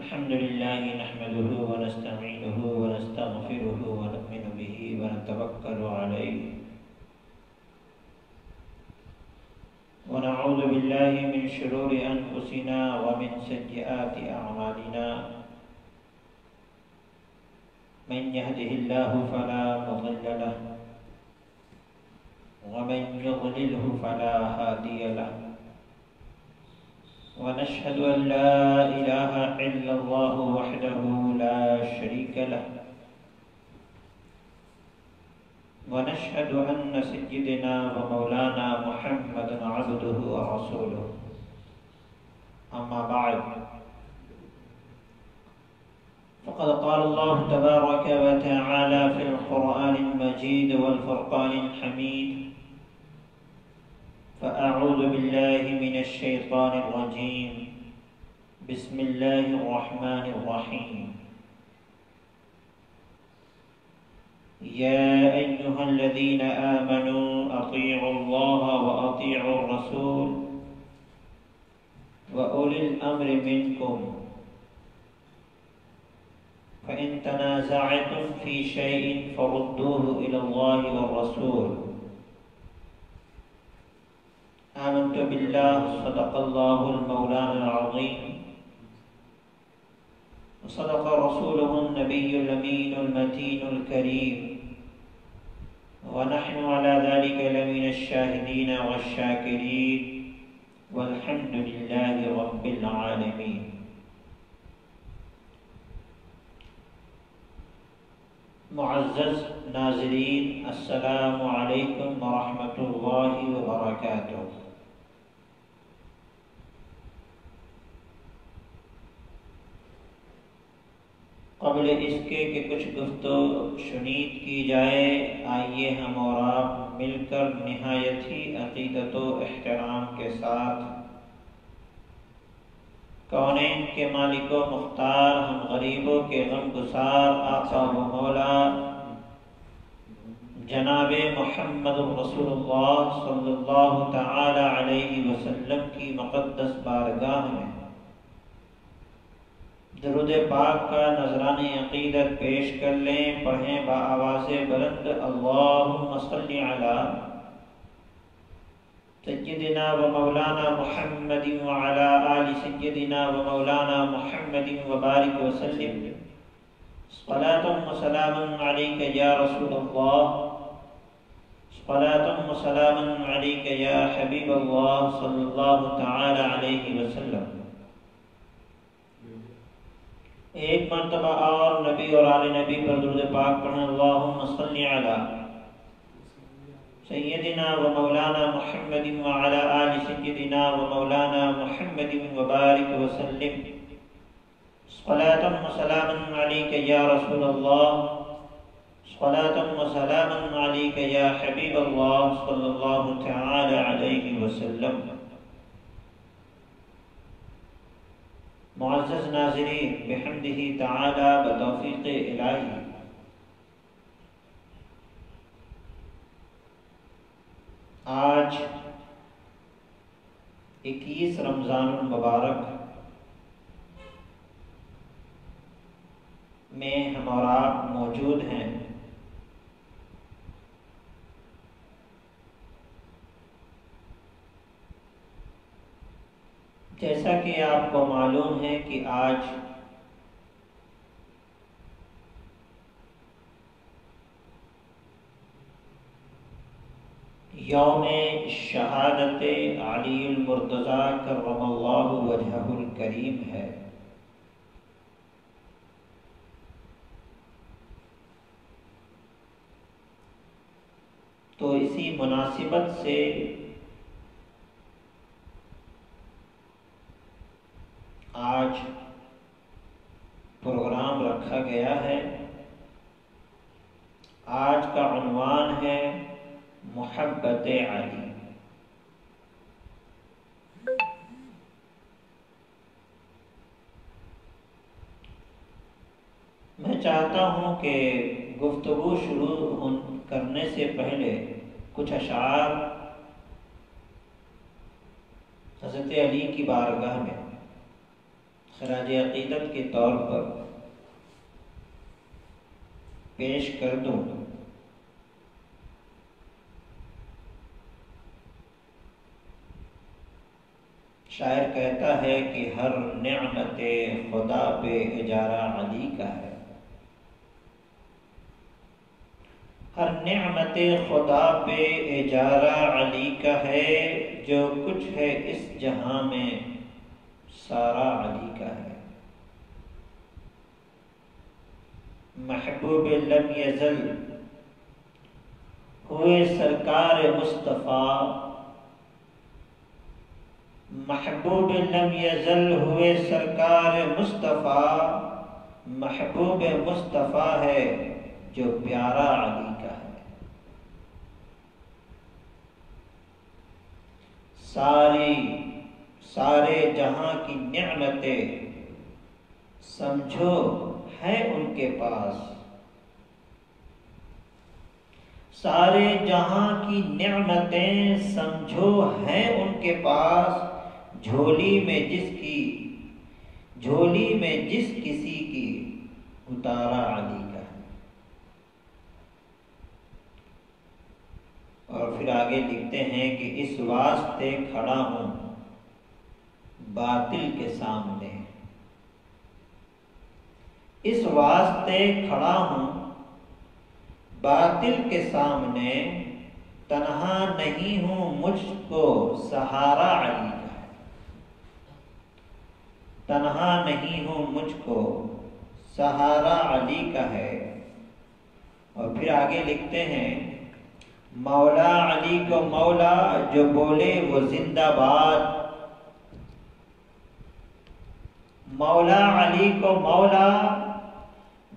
الحمد لله نحمده ونستعينه ونستغفره ونؤمن به ونتوكل عليه ونعوذ بالله من شرور أنفسنا ومن سيئات أعمالنا من يهده الله فلا مضل له ومن يضلله فلا هادي له ونشهد أن لا إله إلا الله وحده لا شريك له ونشهد أن سيدنا ومولانا محمدا عبده ورسوله أما بعد فقد قال الله تبارك وتعالى في القرآن المجيد والفرقان الحميد فأعوذ بالله من الشيطان الرجيم بسم الله الرحمن الرحيم يا أيها الذين آمنوا أطيعوا الله وأطيعوا الرسول وأولي الأمر منكم فإن تنازعتم في شيء فردوه إلى الله والرسول آمنت بالله صدق الله المولانا العظيم وصدق رسوله النبي الأمين المتين الكريم ونحن على ذلك لمن الشاهدين والشاكرين والحمد لله رب العالمين. معزز ناظرین، السلام علیکم ورحمۃ اللہ وبرکاتہ۔ قبل اس کے کہ کچھ گفتگو شنید کی جائے، آئیے ہم اور آپ مل کر نہایت ہی عقیدت و احترام کے ساتھ کونین کے مالک و مختار، ہم غریبوں کے غم گسار، آقا و مولا جناب محمد رسول اللہ صلی اللہ تعالی علیہ وسلم کی مقدس بارگاہ میں درود پاک کا نذرانِ عقیدت پیش کر لیں۔ پڑھیں بآواز بلند، اللہم صلی علی سیدنا و مولانا محمد وعلی آل سیدنا و مولانا محمد وبارک وسلم، صلاۃ و سلام علیک یا رسول اللہ، صلاۃ و سلام علیک یا حبیب اللہ صلی اللہ تعالی علیہ وسلم۔ ایک مرتبہ اور نبی اور آل نبی پر درود پاک پڑھیں، اللہم صلی علی سیدنا و مولانا محمد وعلی آل سیدنا و مولانا محمد وبارک وسلم، صلاۃ و سلام علیک یا رسول اللہ، صلاۃ و سلام علیک یا حبیب اللہ صلی اللہ تعالی علیہ وسلم۔ معزز ناظرین، بحمدہ تعالی بتوفیق الہی آج 21 رمضان المبارک میں ہم اور آپ موجود ہیں۔ جیسا کہ آپ کو معلوم ہے کہ آج یوم شہادت علی المرتضیٰ کرم اللہ وجہہ الکریم ہے۔ تو اسی مناسبت سے آج پروگرام رکھا گیا ہے۔ آج کا عنوان ہے محبت علی۔ میں چاہتا ہوں کہ گفتگو شروع کرنے سے پہلے کچھ اشعار حضرت علی کی بارگاہ میں خراج عقیدت کے طور پر پیش کر دوں۔ شاعر کہتا ہے کہ ہر نعمت خدا پہ اجارہ علی کا ہے، ہر نعمت خدا پہ اجارہ علی کا ہے، جو کچھ ہے اس جہاں میں سارا علی کا ہے۔ محبوب لم یزل ہوئے سرکار مصطفیٰ، محبوب لم یزل ہوئے سرکار مصطفیٰ، محبوب مصطفیٰ ہے جو پیارا علی کا ہے۔ سارے جہاں کی نعمتیں سمجھو ہیں ان کے پاس، سارے جہاں کی نعمتیں سمجھو ہیں ان کے پاس، جھولی میں جس کسی کی اتارا علی کا ہے۔ اور پھر آگے لکھتے ہیں کہ اس واسطے کھڑا ہوں باطل کے سامنے، اس واسطے کھڑا ہوں باطل کے سامنے، تنہا نہیں ہوں مجھ کو سہارا علی کا ہے، تنہا نہیں ہوں مجھ کو سہارا علی کا ہے۔ اور پھر آگے لکھتے ہیں مولا علی کو مولا جو بولے وہ زندہ باد، مولا علی کو مولا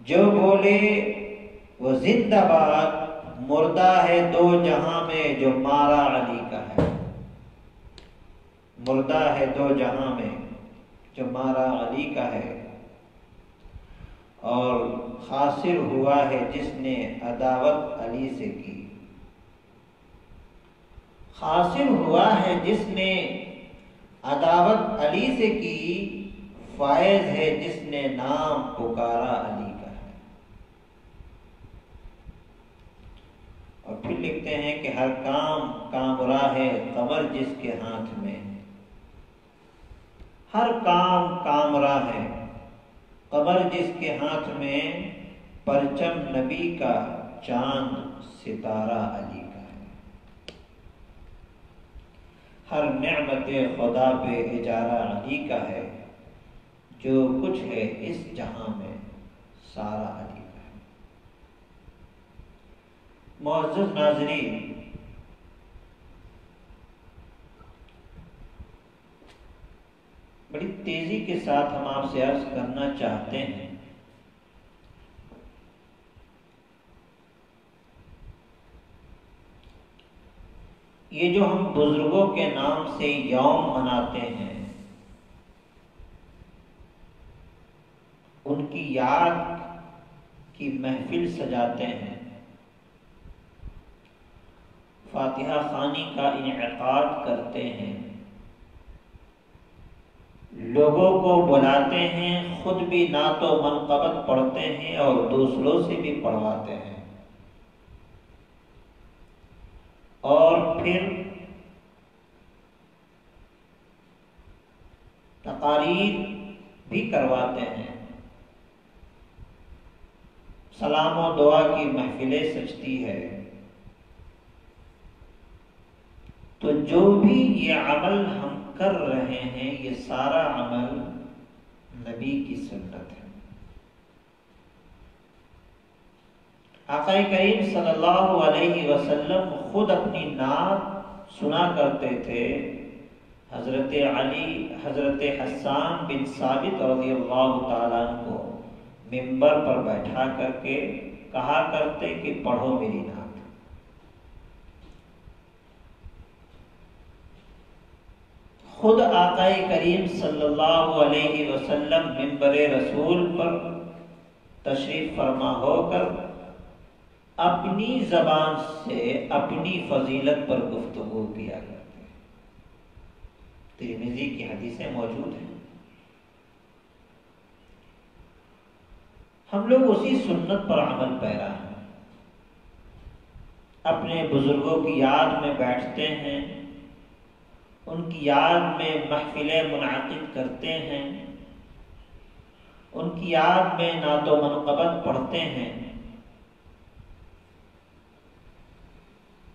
جو بولے وہ زندہ باد، مردہ ہے دو جہاں میں جو مارا علی کا ہے، مردہ ہے دو جہاں میں جو مارا علی کا ہے۔ اور خاسر ہوا ہے جس نے عداوت علی سے کی، خاسر ہوا ہے جس نے عداوت علی سے کی، فائز ہے جس نے نام پکارا علی کا ہے۔ اور پھر لکھتے ہیں کہ ہر کام کامرا ہے قمر جس کے ہاتھ میں، ہر کام کامرا ہے قمر جس کے ہاتھ میں، پرچم نبی کا چاند ستارہ علی کا ہے۔ ہر نعمت خدا پہ اجارہ علی کا ہے، جو کچھ ہے اس جہاں میں سارا علی کا ہے۔ معزز ناظرین، بڑی تیزی کے ساتھ ہم آپ سے عرض کرنا چاہتے ہیں یہ جو ہم بزرگوں کے نام سے یوم مناتے ہیں، ان کی یاد کی محفل سجاتے ہیں، فاتحہ خوانی کا انعقاد کرتے ہیں، لوگوں کو بلاتے ہیں، خود بھی نعت و منقبت پڑھتے ہیں اور دوسروں سے بھی پڑھواتے ہیں، اور پھر تقاریر بھی کرواتے ہیں، سلام و دعا کی محفلیں سجتی ہے۔ تو جو بھی یہ عمل ہم کر رہے ہیں، یہ سارا عمل نبی کی سنت ہے۔ آقا کریم صلی اللہ علیہ وسلم خود اپنی نعت سنا کرتے تھے، حضرت علی، حضرت حسان بن ثابت رضی اللہ تعالیٰ عنہ کو منبر پر بیٹھا کر کے کہا کرتے کہ پڑھو میری نعت۔ خود آقا کریم صلی اللہ علیہ وسلم منبر رسول پر تشریف فرما ہو کر اپنی زبان سے اپنی فضیلت پر گفتگو کیا کرتے ہیں۔ ترمذی کی حدیثیں موجود ہیں۔ ہم لوگ اسی سنت پر عمل پیرا ہیں، اپنے بزرگوں کی یاد میں بیٹھتے ہیں، ان کی یاد میں محفلیں منعقد کرتے ہیں، ان کی یاد میں نعت و منقبت پڑھتے ہیں،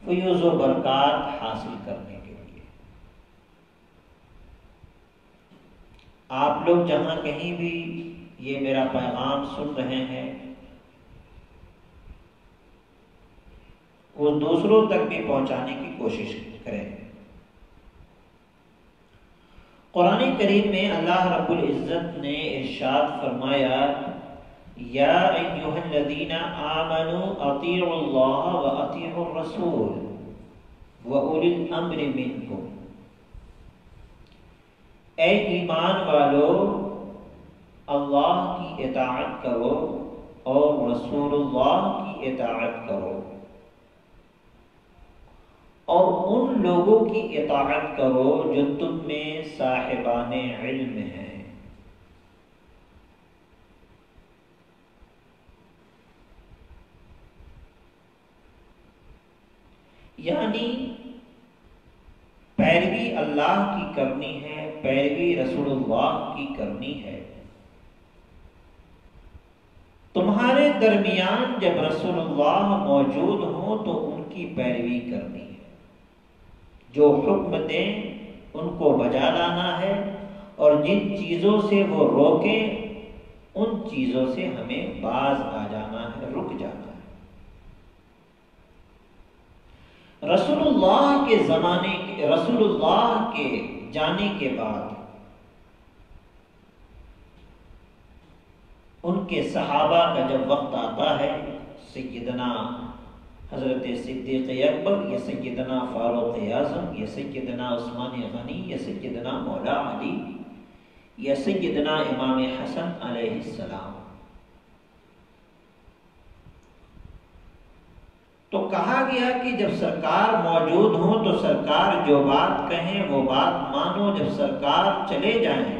فیوز و برکات حاصل کرنے کے لیے۔ آپ لوگ جہاں کہیں بھی یہ میرا پیغام سن رہے ہیں، وہ دوسروں تک بھی پہنچانے کی کوشش کریں۔ قرآن کریم میں اللہ رب العزت نے ارشاد فرمایا، یا ایھا الذین آمنوا اطیعوا اللہ واطیعوا الرسول واولی الامر منکم، اے ایمان والو اللہ کی اطاعت کرو اور رسول اللہ کی اطاعت کرو، اور ان لوگوں کی اطاعت کرو جو تم میں صاحبان علم ہیں۔ یعنی پیروی اللہ کی کرنی ہے، پیروی رسول اللہ کی کرنی ہے۔ تمہارے درمیان جب رسول اللہ موجود ہوں تو ان کی پیروی کرنی ہے، جو حکم دیں ان کو بجا لانا ہے، اور جن چیزوں سے وہ روکیں ان چیزوں سے ہمیں باز آ جانا ہے، رک جانا ہے۔ رسول اللہ کے زمانے کے، رسول اللہ کے جانے کے بعد ان کے صحابہ کا جب وقت آتا ہے، سیدنا حضرت صدیق اکبر یا سیدنا فاروق اعظم یا سیدنا عثمان غنی یا سیدنا مولا علی یا سیدنا امام حسن علیہ السلام، تو کہا گیا کہ جب سرکار موجود ہوں تو سرکار جو بات کہیں وہ بات مانو، جب سرکار چلے جائیں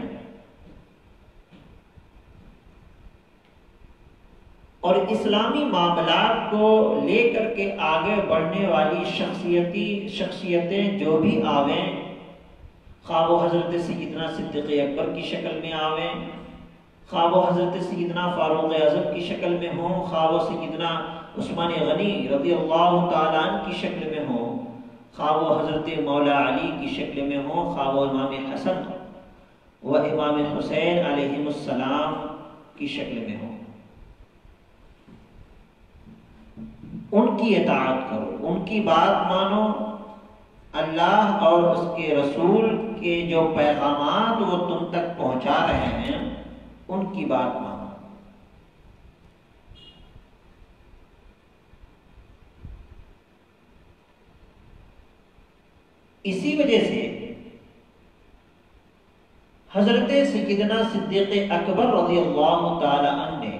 اور اسلامی معاملات کو لے کر کے آگے بڑھنے والی شخصیتیں جو بھی آویں، خواہ وہ حضرت سیدنا صدیق اکبر کی شکل میں آویں، خواہ وہ حضرت سیدنا فاروق اعظم کی شکل میں ہوں، خواہ وہ سیدنا عثمان غنی رضی اللہ تعالیٰ عنہ کی شکل میں ہوں، خواہ وہ حضرت مولا علی کی شکل میں ہوں، خواہ وہ امام حسن و امام حسین علیہ السلام کی شکل میں ہوں، ان کی اطاعت کرو، ان کی بات مانو، اللہ اور اس کے رسول کے جو پیغامات وہ تم تک پہنچا رہے ہیں ان کی بات مانو۔ اسی وجہ سے حضرت سیدنا صدیق اکبر رضی اللہ تعالی عنہ نے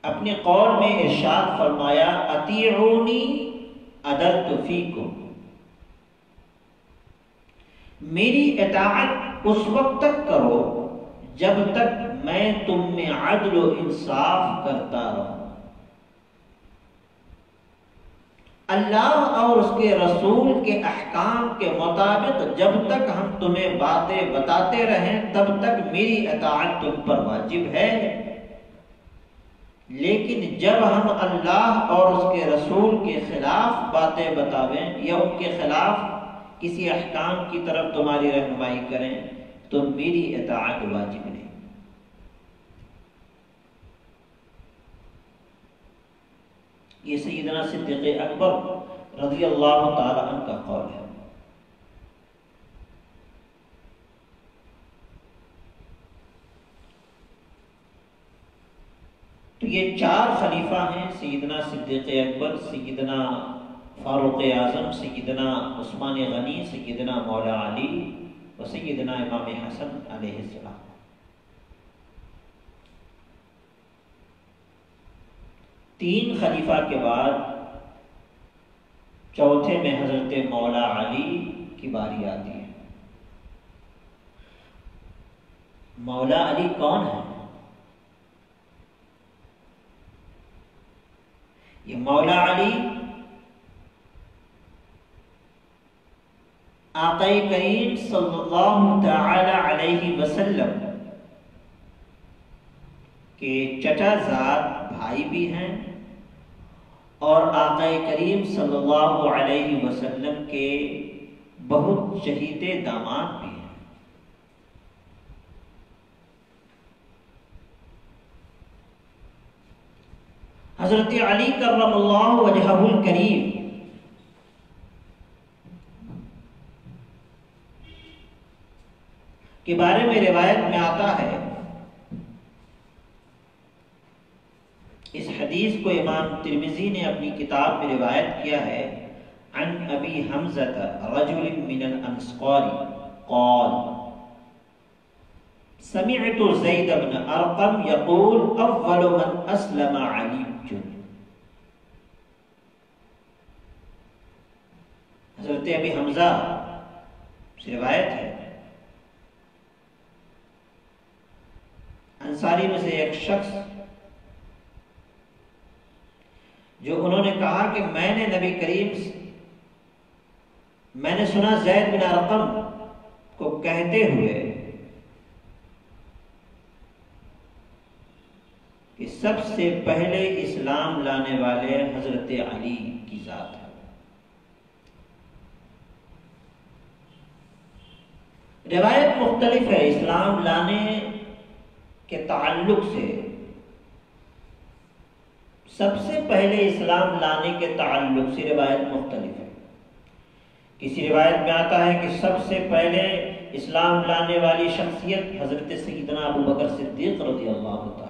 اپنے قول میں ارشاد فرمایا، اطیعونی عدلت فیکم، میری اطاعت اس وقت تک کرو جب تک میں تم میں عدل و انصاف کرتا رہوں۔ اللہ اور اس کے رسول کے احکام کے مطابق جب تک ہم تمہیں باتیں بتاتے رہیں تب تک میری اطاعت تم پر واجب ہے، لیکن جب ہم اللہ اور اس کے رسول کے خلاف باتیں بتاویں یا ان کے خلاف کسی احکام کی طرف تمہاری رہنمائی کریں تو میری اطاعت واجب نہیں۔ یہ سیدنا صدیق اکبر رضی اللہ تعالی عنہ کا قول ہے۔ تو یہ چار خلیفہ ہیں، سیدنا صدیق اکبر، سیدنا فاروق اعظم، سیدنا عثمان غنی، سیدنا مولا علی و سیدنا امام حسن علیہ السلام۔ تین خلیفہ کے بعد چوتھے میں حضرت مولا علی کی باری آتی ہے۔ مولا علی کون ہے؟ یہ مولا علی آقا کریم صلی اللہ تعالی علیہ وسلم کے چچا زاد بھائی بھی ہیں اور آقا کریم صلی اللہ علیہ وسلم کے بہت چہیتے داماد بھی ہیں۔ حضرت علی کرم اللہ وجہہ الکریم کے بارے میں روایت میں آتا ہے، اس حدیث کو امام ترمذی نے اپنی کتاب میں روایت کیا ہے، عن ابی حمزہ رجل من الانصار قال سمعت زید بن ارقم یقول اول من اسلم علی۔ حضرت ابی حمزہ سے روایت ہے، انصاری میں سے ایک شخص جو انہوں نے کہا کہ میں نے نبی کریم میں نے سنا زید بن ارقم کو کہتے ہوئے کہ سب سے پہلے اسلام لانے والے حضرت علی کی ذات ہے۔ روایت مختلف ہے اسلام لانے کے تعلق سے، سب سے پہلے اسلام لانے کے تعلق سے روایت مختلف ہے۔ کسی روایت میں آتا ہے کہ سب سے پہلے اسلام لانے والی شخصیت حضرت سیدنا ابو بکر صدیق رضی اللہ تعالی۔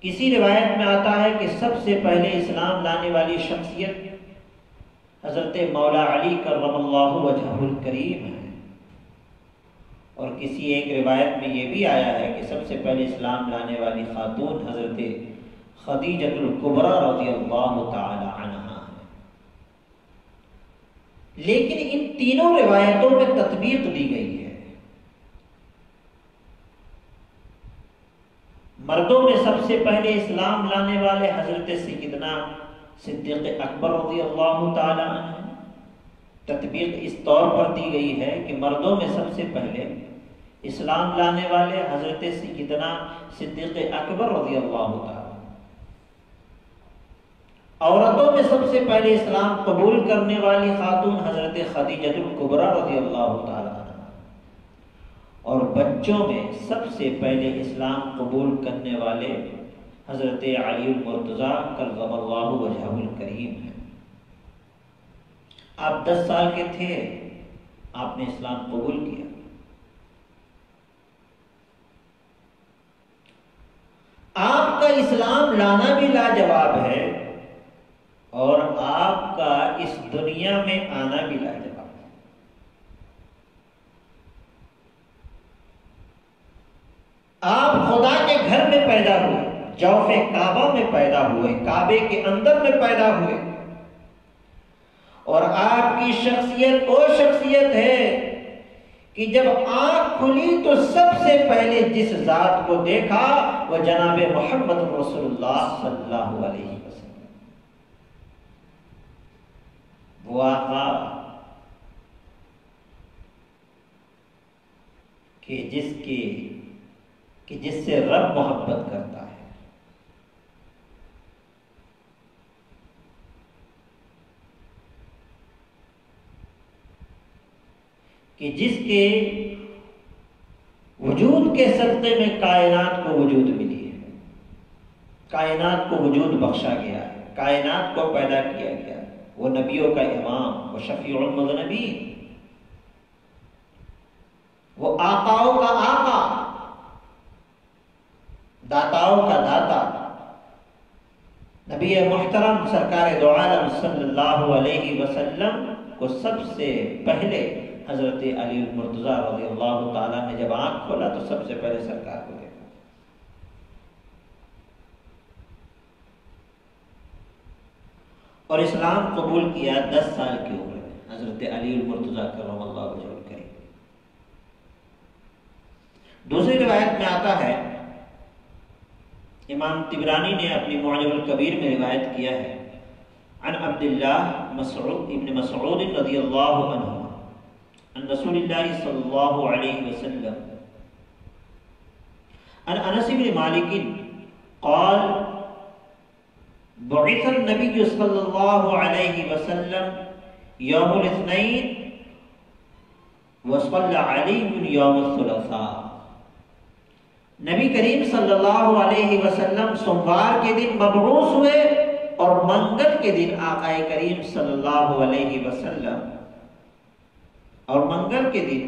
کسی روایت میں آتا ہے کہ سب سے پہلے اسلام لانے والی شخصیت حضرت مولا علی کرم اللہ وجہہ الکریم ہے، اور کسی ایک روایت میں یہ بھی آیا ہے کہ سب سے پہلے اسلام لانے والی خاتون حضرت خدیجہ الکبریٰ رضی اللہ تعالی عنہا ہے۔ لیکن ان تینوں روایتوں میں تطبیق دی گئی ہے۔ مردوں میں سب سے پہلے اسلام لانے والے حضرت سیدنا صدیق اکبر رضی اللہ تعالی عنہ، تطبیق اس طور پر دی گئی ہے کہ مردوں میں سب سے پہلے اسلام لانے والے حضرت سیدنا صدیق اکبر رضی اللہ تعالی، عورتوں میں سب سے پہلے اسلام قبول کرنے والی خاتون حضرت خدیجہ الکبریٰ رضی اللہ تعالی عنہ، اور بچوں میں سب سے پہلے اسلام قبول کرنے والے حضرت علی المرتضیٰ کرم اللہ وجہہ الکریم ہے۔ آپ 10 سال کے تھے، آپ نے اسلام قبول کیا۔ آپ کا اسلام لانا بھی لاجواب ہے اور آپ کا اس دنیا میں آنا بھی لاجواب ہے۔ آپ خدا کے گھر میں پیدا ہوئے، جوف کعبہ میں پیدا ہوئے، کعبے کے اندر میں پیدا ہوئے، اور آپ کی شخصیت وہ شخصیت ہے کہ جب آنکھ کھلی تو سب سے پہلے جس ذات کو دیکھا وہ جناب محمد رسول اللہ صلی اللہ علیہ وسلم، وہ آقا کہ جس سے رب محبت کرتا ہے، کہ جس کے وجود کے صدقے میں کائنات کو وجود ملی ہے، کائنات کو وجود بخشا گیا ہے، کائنات کو پیدا کیا گیا ہے، وہ نبیوں کا امام، وہ شفیع المذنبین، وہ آقاؤں کا آقا، داتاؤں کا داتا، نبی محترم سرکار دو عالم صلی اللہ علیہ وسلم کو سب سے پہلے حضرت علی المرتضیٰ رضی اللہ تعالیٰ نے جب آنکھ کھولا تو سب سے پہلے سرکار کو دیکھا۔ اور اسلام قبول کیا 10 سال کی عمر میں حضرت علی المرتضیٰ کرم اللہ وجہہ الکریم۔ دوسری روایت میں آتا ہے، امام طبرانی نے اپنی معجم الکبیر میں روایت کیا ہے، عن عبداللہ ابن مسعود رضی اللہ عنہ عن رسول اللہ صلی اللہ علیہ وسلم عن انس بن مالک قال بعث النبی صلی اللہ علیہ وسلم یوم الاثنین وصلی علیہ یوم الثلاثاء۔ نبی کریم صلی اللہ علیہ وسلم سوموار کے دن مبعوث ہوئے اور منگل کے دن آقا کریم صلی اللہ علیہ وسلم اور منگل کے دن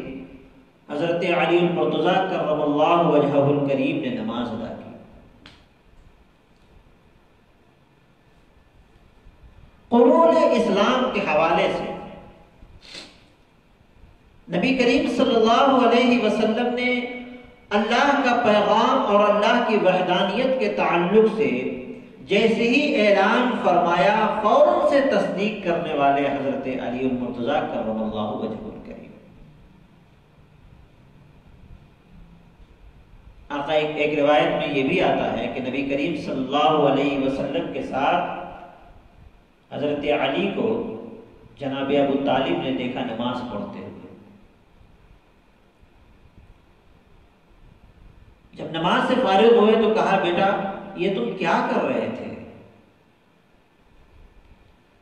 حضرت علی المرتضیٰ کرم اللہ وجہہ الکریم نے نماز ادا کی۔ قبول اسلام کے حوالے سے نبی کریم صلی اللہ علیہ وسلم نے اللہ کا پیغام اور اللہ کی وحدانیت کے تعلق سے جیسے ہی اعلان فرمایا فوراً سے تصدیق کرنے والے حضرت علی المرتضیٰ کرم اللہ وجہہ الکریم۔ آقا ایک روایت میں یہ بھی آتا ہے کہ نبی کریم صلی اللہ علیہ وسلم کے ساتھ حضرت علی کو جناب ابو طالب نے دیکھا نماز پڑھتے ہوئے۔ جب نماز سے فارغ ہوئے تو کہا بیٹا یہ تم کیا کر رہے تھے؟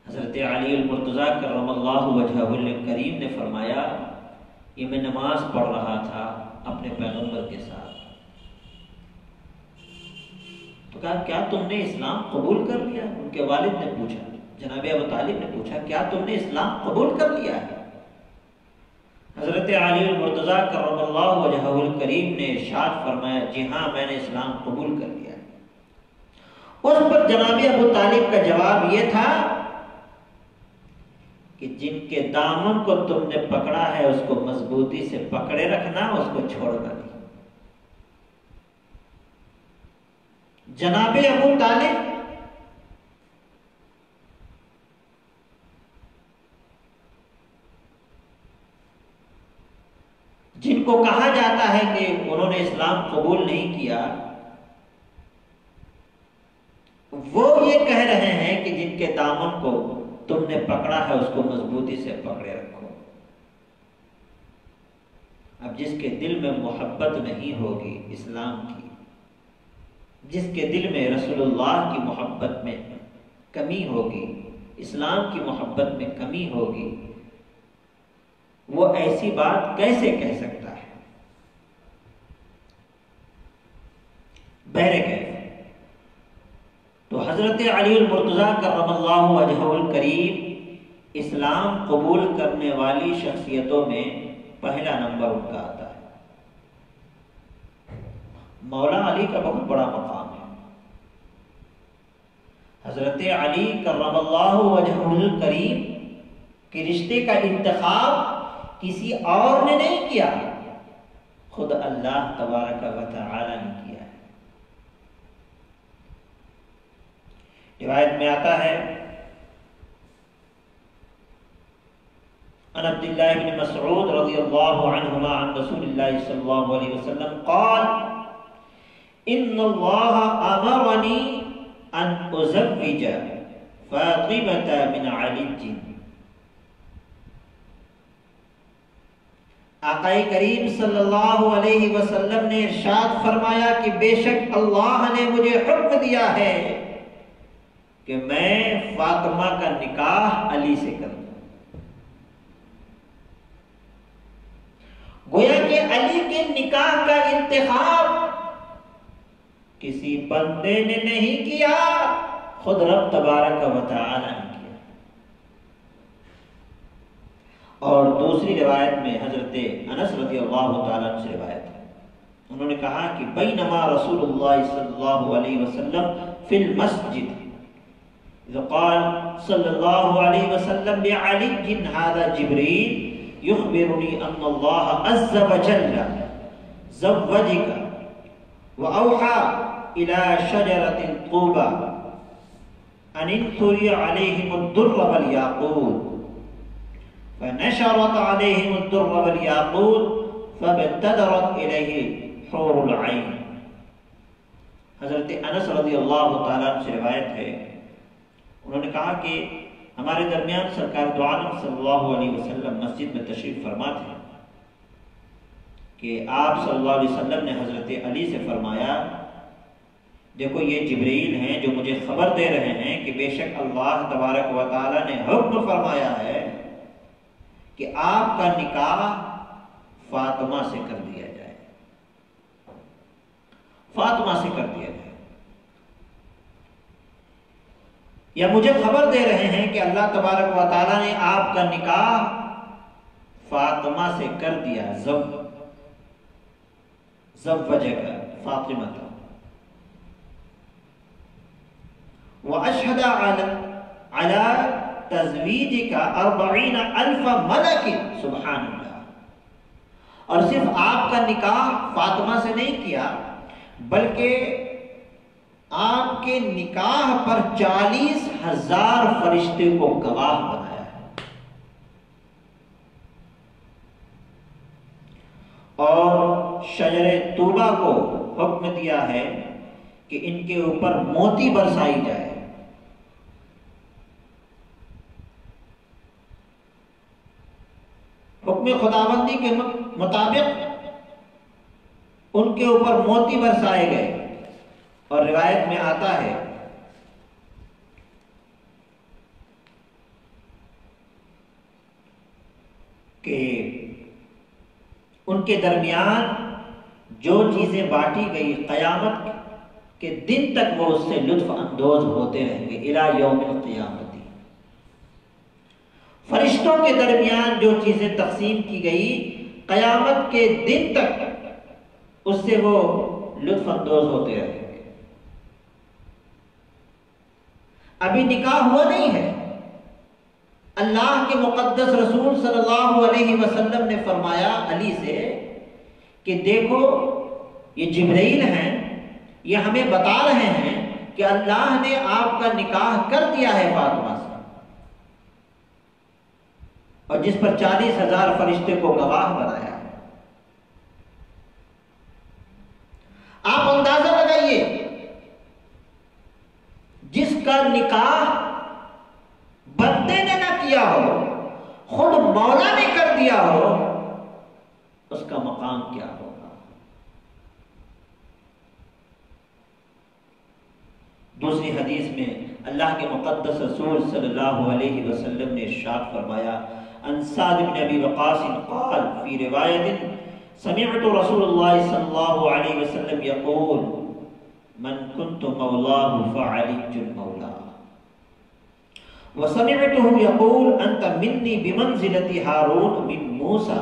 حضرت علی المرتضیٰ کرم اللہ وجہہ الکریم نے فرمایا یہ میں نماز پڑھ رہا تھا اپنے پیغمبر کے ساتھ۔ تو کہا کیا تم نے اسلام قبول کر لیا؟ ان کے والد نے پوچھا، جناب ابو طالب نے پوچھا کیا تم نے اسلام قبول کر لیا ہے؟ حضرت علی المرتضیٰ کرم اللہ وجہہ الکریم نے ارشاد فرمایا جی ہاں میں نے اسلام قبول کر لیا ہے۔ اس پر جناب ابو طالب کا جواب یہ تھا کہ جن کے دامن کو تم نے پکڑا ہے اس کو مضبوطی سے پکڑے رکھنا، اس کو چھوڑنا نہیں۔ جناب ابو طالب جن کو کہا جاتا ہے کہ انہوں نے اسلام قبول نہیں کیا، وہ یہ کہہ رہے ہیں کہ جن کے دامن کو تم نے پکڑا ہے اس کو مضبوطی سے پکڑے رکھو۔ اب جس کے دل میں محبت نہیں ہوگی اسلام کی، جس کے دل میں رسول اللہ کی محبت میں کمی ہوگی، اسلام کی محبت میں کمی ہوگی، وہ ایسی بات کیسے کہہ سکتا ہے؟ بہرکیف تو حضرت علی المرتضیٰ کرم اللہ وجہہ الکریم اسلام قبول کرنے والی شخصیتوں میں پہلا نمبر ان کا آتا ہے۔ مولا علی کا بہت بڑا مقام ہے۔ حضرت علی کرم اللہ وجہہ الکریم کے رشتے کا انتخاب کسی اور نے نہیں کیا، خود اللہ تبارک و تعالی نے کیا ہے۔ روایت میں آتا ہے عن عبداللہ بن مسعود رضی اللہ عنہما عن رسول اللہ صلی اللہ علیہ وسلم قال ان اللہ امرنی ان ازوج فاطمة من علی الجن۔ آقا کریم صلی اللہ علیہ وسلم نے ارشاد فرمایا کہ بے شک اللہ نے مجھے حکم دیا ہے کہ میں فاطمہ کا نکاح علی سے کروں۔ گویا کہ علی کے نکاح کا انتخاب کسی بندے نے نہیں کیا، خود رب تبارک و تعالی نے کیا۔ اور دوسری روایت میں حضرت انس رضی اللہ تعالیٰ عنہ سے روایت ہے، انہوں نے کہا کہ بینما رسول اللہ صلی اللہ علیہ وسلم فی المسجد اذ قال صلی اللہ علیہ وسلم بعلی هذا جبریل یخبرنی ان اللہ عز وجل زوجک واوحى الى شجرة طوبى ان انثری علیہم الدر والیاقوت فنشرت عليهم الدر والياقوت فابتدرت إليه حور العین۔ حضرت انس رضی اللہ تعالیٰ عنہ سے روایت ہے، انہوں نے کہا کہ ہمارے درمیان سرکار دو عالم صلی اللہ علیہ وسلم مسجد میں تشریف فرما تھے کہ آپ صلی اللہ علیہ وسلم نے حضرت علی سے فرمایا، دیکھو یہ جبرائیل ہیں جو مجھے خبر دے رہے ہیں کہ بے شک اللہ تبارک و تعالیٰ نے حکم فرمایا ہے کہ آپ کا نکاح فاطمہ سے کر دیا جائے، فاطمہ سے کر دیا جائے۔ یا مجھے خبر دے رہے ہیں کہ اللہ تبارک و تعالیٰ نے آپ کا نکاح فاطمہ سے کر دیا، زوجک فاطمہ تھا۔ وَأَشْهَدَ عَلَى تَزْوِيجِكَ 40,000 مَلَكٍ، سبحان اللہ۔ اور صرف آپ کا نکاح فاطمہ سے نہیں کیا، بلکہ آپ کے نکاح پر 40,000 فرشتے کو گواہ بنایا ہے، اور شجر طوبہ کو حکم دیا ہے کہ ان کے اوپر موتی برسائی جائے۔ حکم خداوندی کے مطابق ان کے اوپر موتی برسائے گئے، اور روایت میں آتا ہے کہ ان کے درمیان جو چیزیں بانٹی گئی قیامت کے دن تک وہ اس سے لطف اندوز ہوتے رہیں گے، الی یوم القیامت۔ فرشتوں کے درمیان جو چیزیں تقسیم کی گئی قیامت کے دن تک اس سے وہ لطف اندوز ہوتے رہیں گے۔ ابھی نکاح ہوا نہیں ہے، اللہ کے مقدس رسول صلی اللہ علیہ وسلم نے فرمایا علی سے کہ دیکھو یہ جبرائیل ہیں، یہ ہمیں بتا رہے ہیں کہ اللہ نے آپ کا نکاح کر دیا ہے فاطمہ سے، اور جس پر 40,000 فرشتے کو گواہ بنایا ہے۔ آپ اندازہ لگائیے، جس کا نکاح بندے نے نہ کیا ہو، خود مولا نے کر دیا ہو، اس کا مقام کیا ہوگا۔ دوسری حدیث میں اللہ کے مقدس رسول صلی اللہ علیہ وسلم نے ارشاد فرمایا، عن سعد بن ابی وقاص قال فی روایت سمعت رسول اللہ صلی اللہ علیہ وسلم یقول من كنت مولاه فعلي المولى، وسمعته يقول انت مني بمنزلة هارون من موسى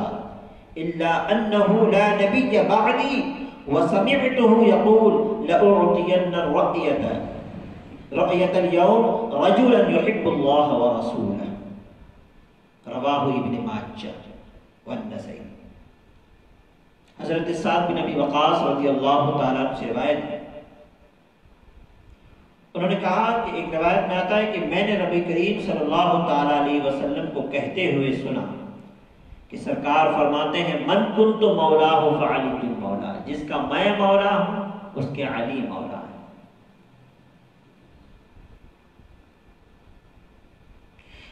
الا انه لا نبي بعدي، وسمعته يقول لأعطين رؤية اليوم رجلا يحب الله ورسوله، رواه ابن ماجہ والنسائی۔ حضرت سعد بن ابی وقاص رضی اللہ تعالیٰ عنہ سے روایت ہے، انہوں نے کہا کہ ایک روایت میں آتا ہے کہ میں نے نبی کریم صلی اللہ تعالیٰ علیہ وسلم کو کہتے ہوئے سنا کہ سرکار فرماتے ہیں من کنت مولا فعلی المولا، جس کا میں مولا ہوں اس کے علی مولا ہے۔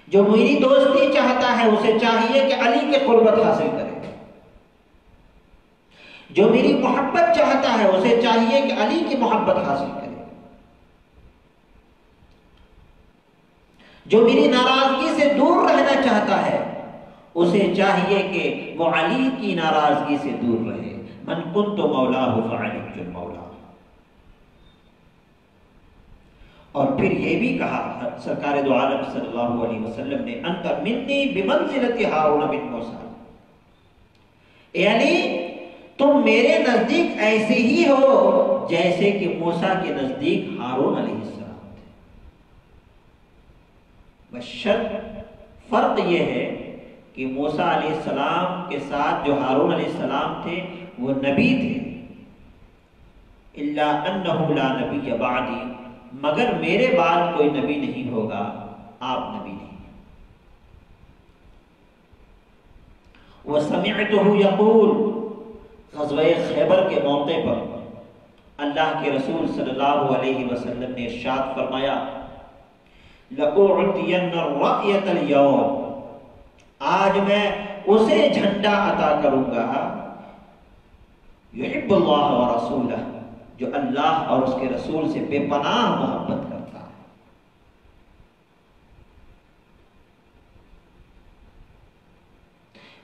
جو میری دوستی چاہتا ہے اسے چاہیے کہ علی کے قربت حاصل کرے، جو میری محبت چاہتا ہے اسے چاہیے کہ علی کی محبت حاصل کرے، جو میری ناراضگی سے دور رہنا چاہتا ہے اسے چاہیے کہ وہ علی کی ناراضگی سے دور رہے۔ من کنت مولاہ فعلیۃ المولا۔ اور پھر یہ بھی کہا سرکار دو عالم صلی اللہ علیہ وسلم نے انت منی بمنزلۃ ہارون بن موسیٰ، اے علی تم میرے نزدیک ایسے ہی ہو جیسے کہ موسیٰ کے نزدیک ہارون علیہ السلام تھے۔ بشرط فرق یہ ہے کہ موسیٰ علیہ السلام کے ساتھ جو ہارون علیہ السلام تھے وہ نبی تھے، الا انہ لا نبی بعدی، مگر میرے بعد کوئی نبی نہیں ہوگا، آپ نبی نہیں۔ وسمعته يقول، غزوہ خیبر کے موقع پر اللہ کے رسول صلی اللہ علیہ وسلم نے ارشاد فرمایا لَأُعْطِيَنَّ الرَّأْيَةَ الْيَوْمَ، آج میں اسے جھنڈا عطا کروں گا یحب اللہ ورسولہ، جو اللہ اور اس کے رسول سے بے پناہ محبت کرتا ہے۔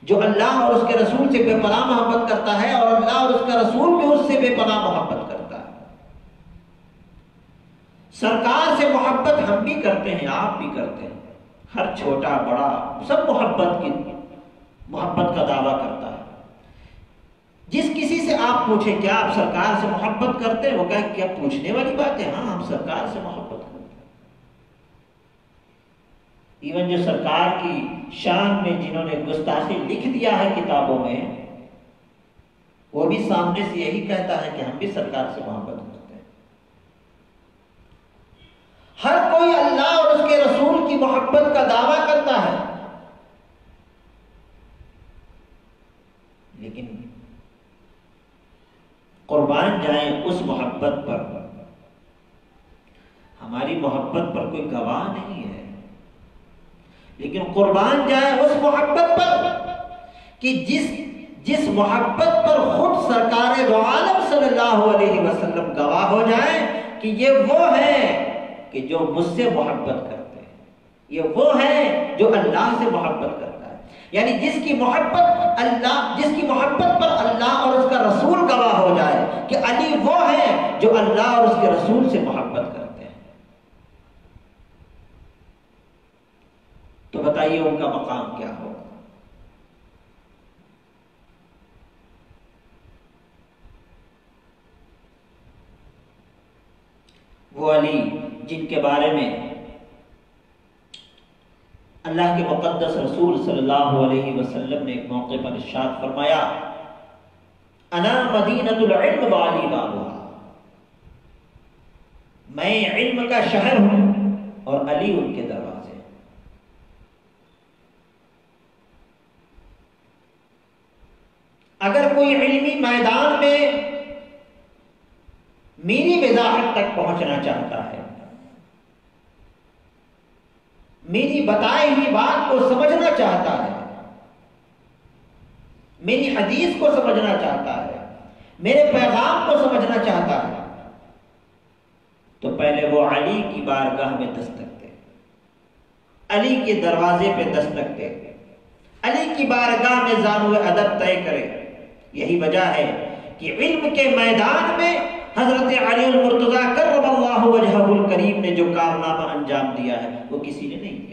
جو اللہ اور اس کے رسول سے بے پناہ محبت کرتا ہے، اور اللہ اور اس کا رسول بھی اس سے بے پناہ محبت کرتا ہے۔ سرکار سے محبت ہم بھی کرتے ہیں، آپ بھی کرتے ہیں، ہر چھوٹا بڑا سب محبت کا دعویٰ کرتا ہے۔ جس کسی سے آپ پوچھیں کیا آپ سرکار سے محبت کرتے ہیں، وہ کہے کیا پوچھنے والی بات ہے، ہاں ہم سرکار سے محبت کرتے ہیں۔ ایون جو سرکار کی شان میں جنہوں نے گستاخی لکھ دیا ہے کتابوں میں، وہ بھی سامنے سے یہی کہتا ہے کہ ہم بھی سرکار سے محبت کرتے ہیں۔ ہر کوئی اللہ اور اس کے رسول کی محبت کا دعویٰ کرتا ہے، لیکن قربان جائیں اس محبت پر، ہماری محبت پر کوئی گواہ نہیں ہے، لیکن قربان جائیں اس محبت پر کہ جس محبت پر خود سرکار دو عالم صلی اللہ علیہ وسلم گواہ ہو جائیں کہ یہ وہ ہیں کہ جو مجھ سے محبت کرتے ہیں، یہ وہ ہیں جو اللہ سے محبت کرتا ہے۔ یعنی جس کی محبت پر اللہ اور اس کا رسول گواہ ہو جائے کہ علی وہ ہیں جو اللہ اور اس کے رسول سے محبت کرتے ہیں، تو بتائیے ان کا مقام کیا ہوگا؟ وہ علی جن کے بارے میں اللہ کے مقدس رسول صلی اللہ علیہ وسلم نے ایک موقع پر ارشاد فرمایا انا مدینۃ العلم وعلی بابها، میں علم کا شہر ہوں اور علی ان کے دروازے۔ اگر کوئی علمی میدان میں میری وضاحت تک پہنچنا چاہتا ہے، میری بتائی ہوئی بات کو سمجھنا چاہتا ہے، میری حدیث کو سمجھنا چاہتا ہے، میرے پیغام کو سمجھنا چاہتا ہے، تو پہلے وہ علی کی بارگاہ میں دستک دے، علی کے دروازے پہ دستک دے، علی کی بارگاہ میں زانو ادب طے کرے۔ یہی وجہ ہے کہ علم کے میدان میں حضرت علی المرتضیٰ کرم اللہ وجہہ الکریم نے جو کارنامہ انجام دیا ہے وہ کسی نے نہیں دیا۔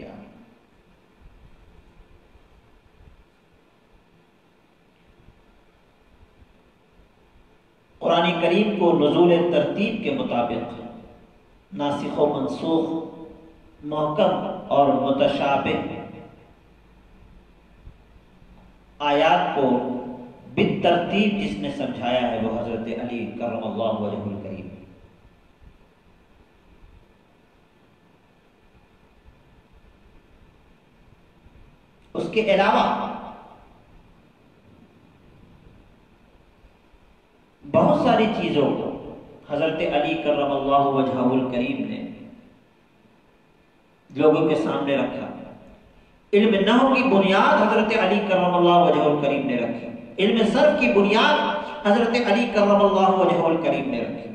قرآن کریم کو نزول ترتیب کے مطابق ناسخ و منسوخ، محکم اور متشابہ آیات کو بالترتیب جس نے سمجھایا ہے وہ حضرت علی کرم اللہ وجہہ الکریم۔ اس کے علاوہ بہت ساری چیزوں کو حضرت علی کرم اللہ وجہہ الکریم نے لوگوں کے سامنے رکھا۔ علم نحو کی بنیاد حضرت علی کرم اللہ وجہہ الکریم نے رکھی، علم صرف کی بنیاد حضرت علی کرم اللہ وجہہ الکریم نے رکھی۔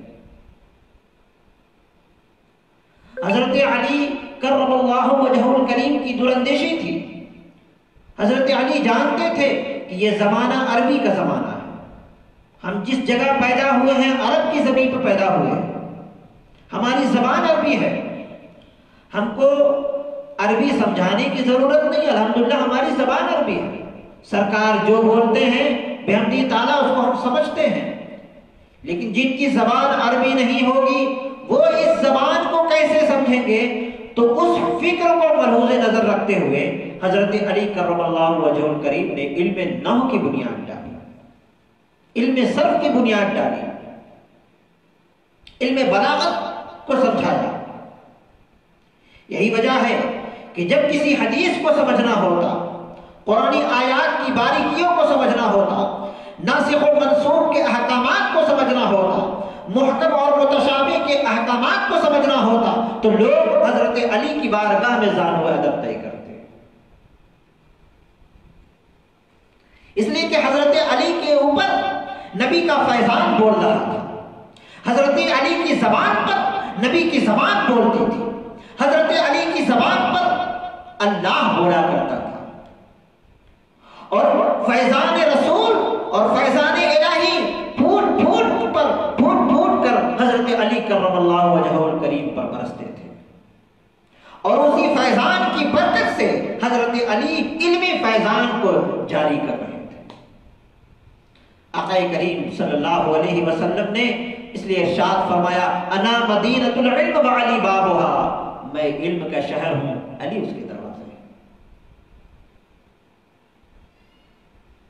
حضرت علی کرم اللہ وجہہ الکریم کی دراندیشی تھی، حضرت علی جانتے تھے کہ یہ زمانہ عربی کا زمانہ ہے، ہم جس جگہ پیدا ہوئے ہیں عرب کی زمین پر پیدا ہوئے ہیں، ہماری زبان عربی ہے، ہم کو عربی سمجھانے کی ضرورت نہیں، الحمدللہ ہماری زبان عربی ہے، سرکار جو بولتے ہیں بحمدی تعالیٰ اس کو ہم سمجھتے ہیں، لیکن جن کی زبان عربی نہیں ہوگی وہ اس زبان کو کیسے سمجھیں گے؟ تو اس فکر کو ملحوظ نظر رکھتے ہوئے حضرت علی کرم اللہ وجہہ الکریم نے علم نحو کی بنیاد ڈالی، علم صرف کی بنیاد ڈالی، علم بلاغت کو سمجھایا۔ یہی وجہ ہے کہ جب کسی حدیث کو سمجھنا ہوتا، قرآنی آیات کی باریکیوں کو سمجھنا ہوتا، ناسخ و منسوخ کے احکامات کو سمجھنا ہوتا، محکم اور متشابہ کے احکامات کو سمجھنا ہوتا، تو لوگ حضرت علی کی بارگاہ میں زانو ادب طے کرتے، اس لیے کہ حضرت علی کے اوپر نبی کا فیضان بول رہا تھا، حضرت علی کی زبان پر نبی کی زبان بولتی تھی، حضرت علی کی زبان پر اللہ بولا کرتا تھا، اور فیضان رسول اور فیضان الہی پھوٹ پھوٹ کر حضرت علی کرم اللہ وجہہ الکریم پر برستے تھے، اور اسی فیضان کی برکت سے حضرت علی علمی فیضان کو جاری کر رہے تھے۔ آقا کریم صلی اللہ علیہ وسلم نے اس لیے ارشاد فرمایا انا مدینۃ العلم وعلی بابها، میں علم کا شہر ہوں، علی اس کے دروازے ہیں۔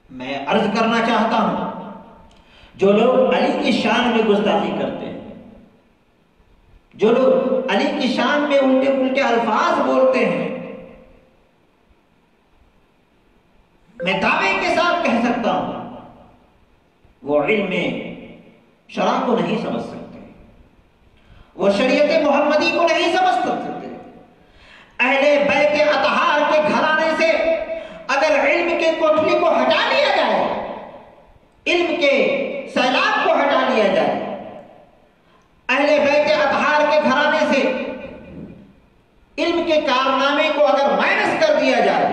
میں عرض کرنا چاہتا ہوں جو لوگ علی کی شان میں گستاخی کرتے ہیں، جو لوگ علی کی شان میں الٹے پلٹے الفاظ بولتے ہیں، میں دعوے کے ساتھ کہہ سکتا ہوں وہ علم شرع کو نہیں سمجھ سکتے، وہ شریعت محمدی کو نہیں سمجھ سکتے۔ اہل بیت اطہار کے گھرانے سے اگر علم کے کوٹلی کو ہٹا لیا جائے، علم کے سیلاب کو ہٹا لیا جائے، اہل بیت اطہار کے گھرانے سے علم کے کارنامے کو اگر مائنس کر دیا جائے،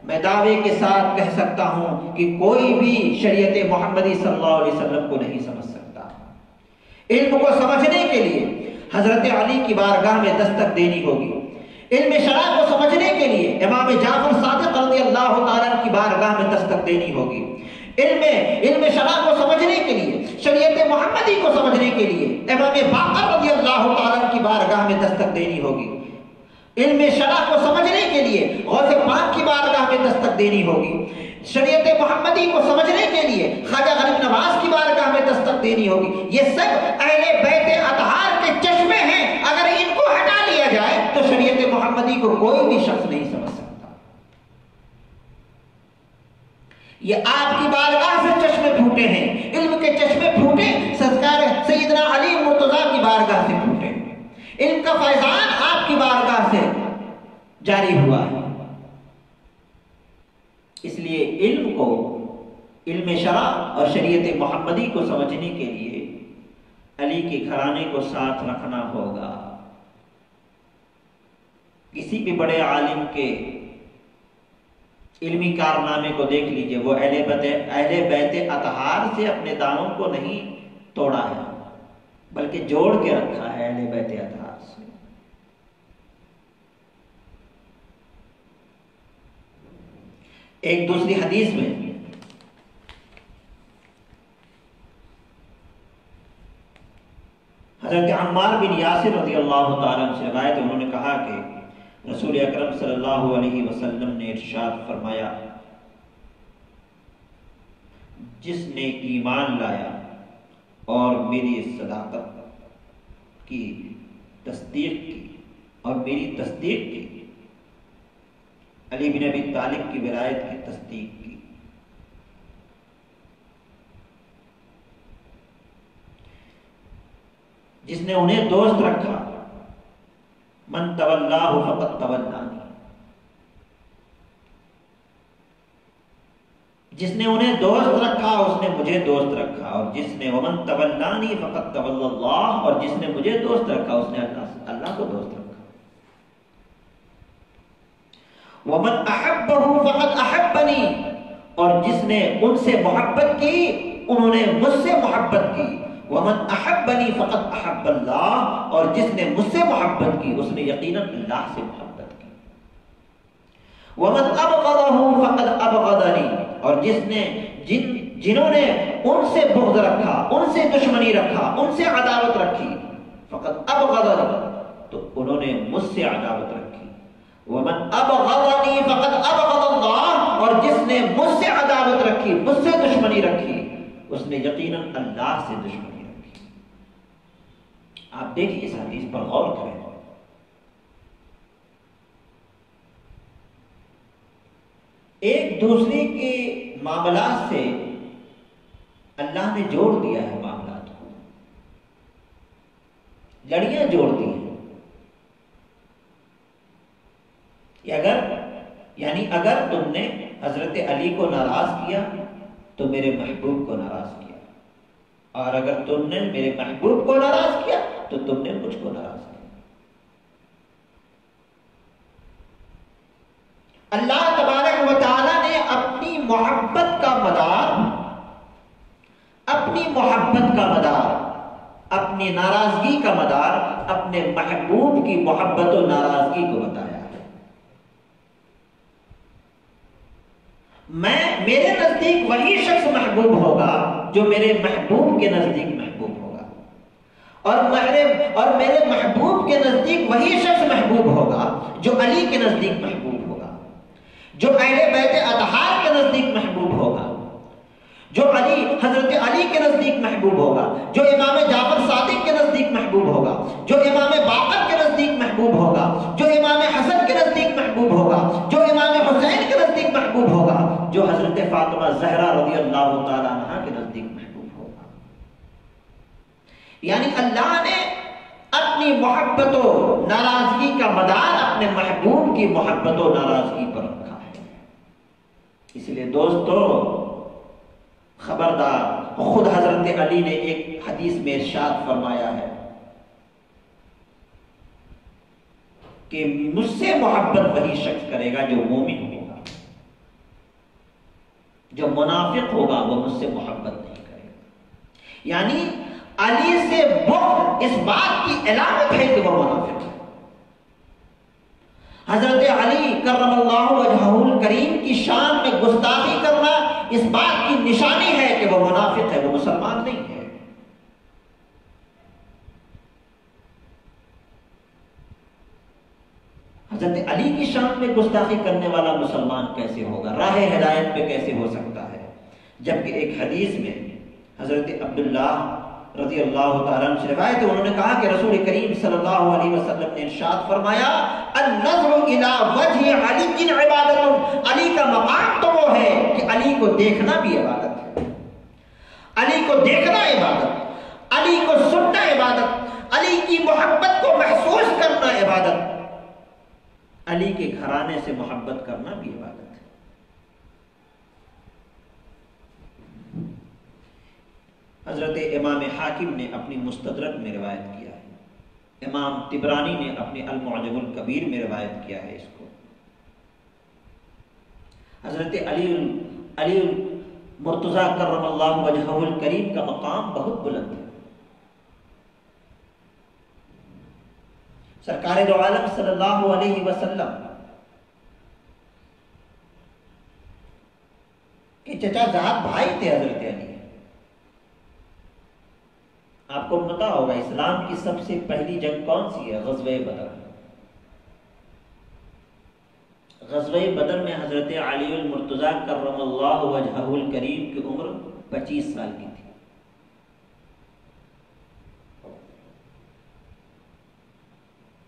میں دعوے کے ساتھ کہہ سکتا ہوں کہ کوئی بھی شریعت محمدی صلی اللہ علیہ وسلم کو نہیں سمجھ سکتا۔ علم کو سمجھنے کے لیے حضرت علی کی بارگاہ میں دستک دینی ہوگی، علم شرع کو سمجھنے کے لیے امام جعفر صادق رضی اللہ تعالیٰ کی بارگاہ میں دستک دینی ہوگی، علم شرع کو سمجھنے کے لیے، شریعت محمدی کو سمجھنے کے لیے امام باقر رضی اللہ تعالیٰ کی بارگاہ میں دستک دینی ہوگی، علم شرع کو سمجھنے کے لیے غوث پاک کی بارگاہ میں دستک دینی ہوگی، شریعت محمدی کو سمجھنے کے لیے خواجہ غریب نواز کی بارگاہ میں دستک دینی ہوگی۔ یہ سب اہل بیت اطہار کے چشمے ہیں، اگر ان کو ہٹا لیا جائے تو شریعت محمدی کو کوئی بھی شخص نہیں سمجھ سکتا۔ یہ آپ کی بارگاہ سے چشمے پھوٹے ہیں، علم کے چشمے پھوٹے سرکار سیدنا علی مرتضیٰ کی بارگاہ سے پھوٹے، علم کا فیضان آپ کی بارگاہ سے جاری ہوا ہے۔ اس لیے علم شرع اور شریعت محمدی کو سمجھنے کے لیے علی کے گھرانے کو ساتھ رکھنا ہوگا۔ کسی بھی بڑے عالم کے علمی کارنامے کو دیکھ لیجئے، وہ اہل بیت اطہار سے اپنے دامن کو نہیں توڑا ہے بلکہ جوڑ کے رکھا ہے اہل بیت اطہار سے۔ ایک دوسری حدیث میں حضرت عمار بن یاسر رضی اللہ تعالیٰ عنہ سے روایت، انہوں نے کہا کہ رسول اکرم صلی اللہ علیہ وسلم نے ارشاد فرمایا جس نے ایمان لایا اور میری صداقت کی تصدیق کی اور میری تصدیق کی، علی بن ابی طالب کی ولایت کی تصدیق کی، جس نے انہیں دوست رکھا، من تولاہ فقد تولانی، جس نے انہیں دوست رکھا اس نے مجھے دوست رکھا، اور جس نے ومن تولانی فقد تولی اللہ، اور جس نے مجھے دوست رکھا اس نے اللہ کو دوست رکھا، ومن احبہ فقد احبنی، اور جس نے ان سے محبت کی انہوں نے مجھ سے محبت کی، ومن احبنی فقد احب اللہ، اور جس نے مجھ سے محبت کی اس نے یقیناً اللہ سے محبت کی، ومن ابغضہ فقد ابغضنی، اور جنہوں نے ان سے بغض رکھا، ان سے دشمنی رکھا، ان سے عداوت رکھی، فقد ابغضنی، تو انہوں نے مجھ سے عداوت رکھی، ومن ابغضنی فقد ابغض اللہ، اور جس نے مجھ سے عداوت رکھی، مجھ سے دشمنی رکھی، اس نے یقیناً اللہ سے دشمنی رکھی۔ آپ دیکھیں اس حدیث پر غور کریں، ایک دوسرے کے معاملات سے اللہ نے جوڑ دیا ہے معاملات کو، لڑیاں جوڑ دی ہیں. اگر تم نے حضرت علی کو ناراض کیا تو میرے محبوب کو ناراض کیا، اور اگر تم نے میرے محبوب کو ناراض کیا تو تم نے مجھ کو ناراض کیا. اللہ تبارک و تعالی نے اپنی محبت کا مدار، اپنی ناراضگی کا مدار اپنے محبوب کی محبت و ناراضگی کو بتایا ہے. میرے نزدیک وہی شخص محبوب ہوگا جو میرے محبوب کے نزدیک محبوب ہوگا، اور میرے محبوب کے نزدیک وہی شخص محبوب ہوگا جو علی کے نزدیک محبوب ہوگا، جو اہل بیت اطہار کے نزدیک محبوب ہوگا، جو حضرت علی کے نزدیک محبوب ہوگا، جو امام جعفر صادق کے نزدیک محبوب ہوگا، جو امام باقر کے نزدیک محبوب ہوگا، جو امام حسن کے نزدیک محبوب ہوگا، جو امام حسین کے نزدیک محبوب ہوگا، جو حضرت فاطمہ زہرا رضی اللہ تعالی عنہا کے نزدیک محبوب ہوگا. یعنی اللہ نے اپنی محبت و ناراضگی کا مدار اپنے محبوب کی محبت و ناراضگی پر رکھا ہے. اس لیے دوستو خبردار، خود حضرت علی نے ایک حدیث میں ارشاد فرمایا ہے کہ مجھ سے محبت وہی شخص کرے گا جو مومن ہوگا، جو منافق ہوگا وہ مجھ سے محبت نہیں کرے گا. یعنی علی سے بغض اس بات کی علامت ہے کہ وہ منافق ہے. حضرت علی کرم اللہ وجہہ الکریم کی شان میں گستاخی کرنا اس بات کی نشانی ہے کہ وہ منافق ہے، وہ مسلمان نہیں ہے. حضرت علی کی شان میں گستاخی کرنے والا مسلمان کیسے ہوگا، راہ ہدایت پہ کیسے ہو سکتا ہے؟ جبکہ ایک حدیث میں حضرت عبداللہ رضی اللہ تعالیٰ عنہ سے روایت ہے، انہوں نے کہا کہ رسول کریم صلی اللہ علیہ وسلم نے ارشاد فرمایا النظر الی وجہ علی عبادت، علی کا مقام تو وہ ہے کہ علی کو دیکھنا بھی عبادت ہے. علی کو دیکھنا عبادت، علی کو سننا عبادت، علی کی محبت کو محسوس کرنا عبادت، علی کے گھرانے سے محبت کرنا بھی عبادت ہے. حضرت امام حاکم نے اپنی مستدرک میں روایت کیا ہے، امام طبرانی نے اپنے المعجم الکبیر میں روایت کیا ہے. اس کو حضرت علی مرتضیٰ کرم اللہ وجہہ الکریم کا مقام بہت بلند ہے. سرکار دو عالم صلی اللہ علیہ وسلم کے چچا زاد بھائی تھے حضرت علی. آپ کو پتا ہوگا اسلام کی سب سے پہلی جنگ کون سی ہے؟ غزوہ بدر. غزوہ بدر میں حضرت علی المرتضیٰ کرم اللہ وجہہ الکریم کی عمر 25 سال کی تھی.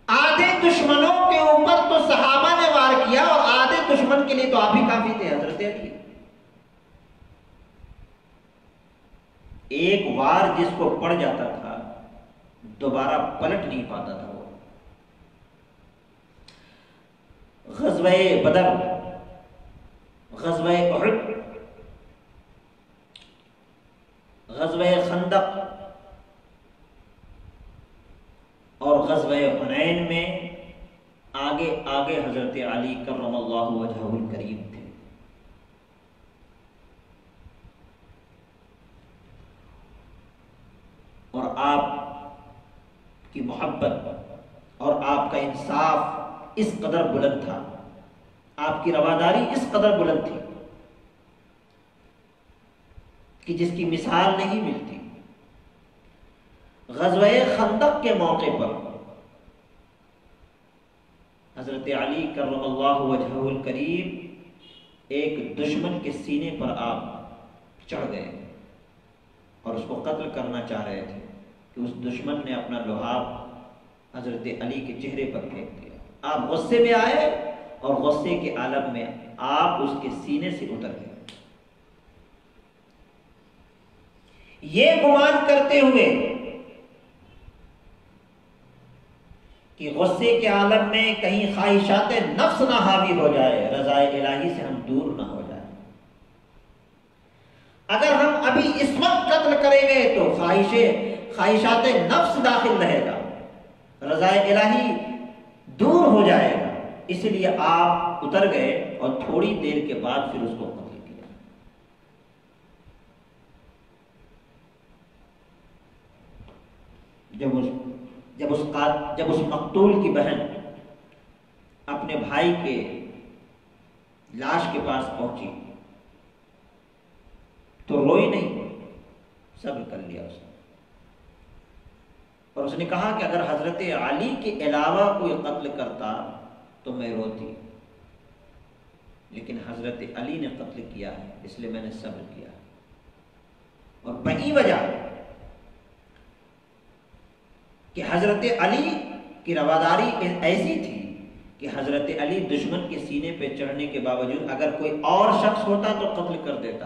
آدھے دشمنوں کے اوپر تو صحابہ نے وار کیا اور آدھے دشمن کے لیے تو آپ ہی کافی تھے حضرت علی. ایک وار جس کو پڑ جاتا تھا دوبارہ پلٹ نہیں پاتا تھا. وہ غزوہ بدر، غزوہ احد، غزوہ خندق اور غزوہ حنین میں آگے آگے حضرت علی کرم اللہ وجہہ الکریم تھے. اور آپ کی محبت اور آپ کا انصاف اس قدر بلند تھا، آپ کی رواداری اس قدر بلند تھی کہ جس کی مثال نہیں ملتی. غزوہ خندق کے موقع پر حضرت علی کرم اللہ وجہہ الکریم ایک دشمن کے سینے پر آپ چڑھ گئے اور اس کو قتل کرنا چاہ رہے تھے کہ اس دشمن نے اپنا لحاف حضرت علی کے چہرے پر پھینک دیا. آپ غصے میں آئے اور غصے کے عالم میں آپ اس کے سینے سے اتر گئے. یہ گمان کرتے ہوئے کہ غصے کے عالم میں کہیں خواہشات نفس نہ حاوی ہو جائے، رضا الہی سے ہم دور نہ ہو جائیں۔ اگر ہم ابھی اس وقت قتل کریں گے تو خواہشات نفس داخل رہے گا، رضا الہی دور ہو جائے گا، اس لیے آپ اتر گئے اور تھوڑی دیر کے بعد پھر اس کو قتل کیا۔ جب اس مقتول کی بہن اپنے بھائی کے لاش کے پاس پہنچی تو روئی نہیں، صبر کر لیا اس نے، اور اس نے کہا کہ اگر حضرت علی کے علاوہ کوئی قتل کرتا تو میں روتی، لیکن حضرت علی نے قتل کیا ہے اس لیے میں نے صبر کیا۔ اور بہی وجہ کہ حضرت علی کی رواداری ایسی تھی کہ حضرت علی دشمن کے سینے پہ چڑھنے کے باوجود اگر کوئی اور شخص ہوتا تو قتل کر دیتا،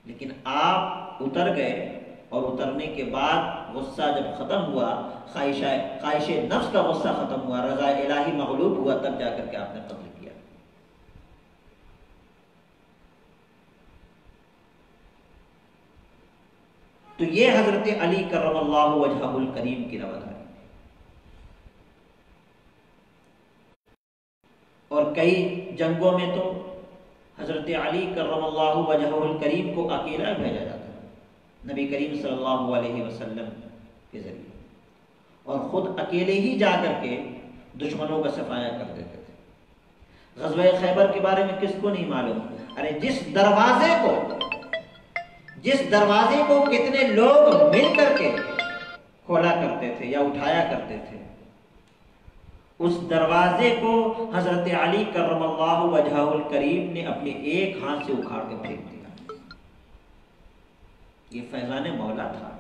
لیکن آپ اتر گئے اور اترنے کے بعد غصہ جب ختم ہوا، خواہش نفس کا غصہ ختم ہوا، رضا الہی مغلوب ہوا، تب جا کر کے آپ نے قتل کیا۔ تو یہ حضرت علی کرم اللہ وجہہ الکریم کی رواداری۔ اور کئی جنگوں میں تو حضرت علی کرم اللہ وجہہ الکریم کو اکیلا بھیجا جاتا ہے نبی کریم صلی اللہ علیہ وسلم کے ذریعے، اور خود اکیلے ہی جا کر کے دشمنوں کا صفایا کر دیتے تھے۔ غزوہ خیبر کے بارے میں کس کو نہیں معلوم؟ ارے جس دروازے کو کتنے لوگ مل کر کے کھولا کرتے تھے یا اٹھایا کرتے تھے، اس دروازے کو حضرت علی کرم اللہ وجہہ الکریم نے اپنے ایک ہاتھ سے اکھاڑ کے پھینک دیا۔ یہ فیضان مولا تھا۔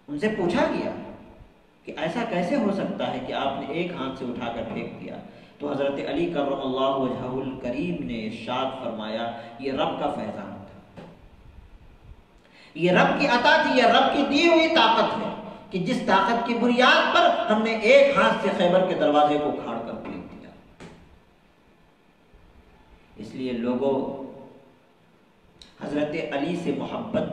ان سے پوچھا گیا کہ ایسا کیسے ہو سکتا ہے کہ آپ نے ایک ہاتھ سے اٹھا کر پھینک دیا؟ تو حضرت علی کرم اللہ وجہہ الکریم نے ارشاد فرمایا یہ رب کا فیضان تھا، یہ رب کی عطا تھی، یہ رب کی دی ہوئی طاقت ہے کہ جس طاقت کی بنیاد پر ہم نے ایک ہاتھ سے خیبر کے دروازے کو اکھاڑ کر پھینک دیا۔ اس لیے لوگوں، حضرت علی سے محبت،